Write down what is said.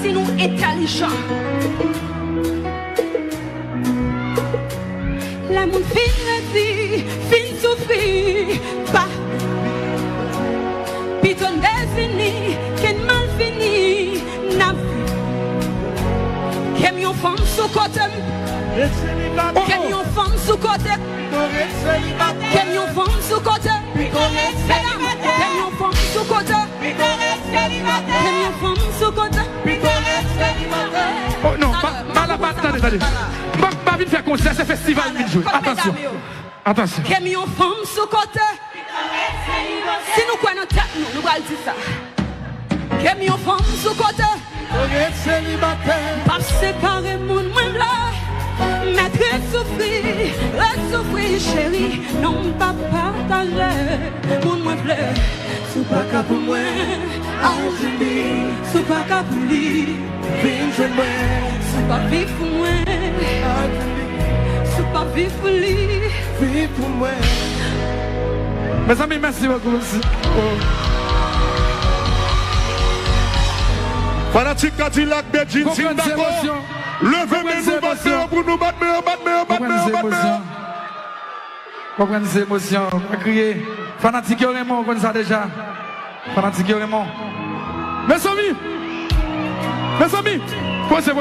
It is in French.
si nous intelligents. La moun fin dit, fin souffrir, pas. Piton défini, qu'en mal fini, n'a vu. Qu'aime yon femme sous côté. Qu'aime yon femme sous côté. Qu'aime yon femme sous côté. Qu'aime yon femme sous côté. Qu'aime yon femme sous côté. Oh non, attendez. Pas vite faire concert, c'est festival, vite jouer. Attention. Attention. Qu'aime yon femme sous côté. Si nous croyons notre tête, nous allons dire ça. Qu'aime yon femme sous côté. Pas séparer mon moins là. Mettre souffrir, chérie. Non, pas partager. Mon moins plaît. Sous pas qu'à pour moi. Algérie. Sous pas qu'à pour lui. Vinn je moi. Sous pas vivre pour moi. Sous pas vivre pour lui. Vivre pour moi. Mes amis, merci beaucoup. Fanatique Kadilak, Bedjine, si d'accord. Levez-nous, battez pour nous battre. Comprenez ces émotions. Kriye. Fanatique Raymond, on connaît ça déjà. Fanatique Raymond. Mes amis, posez.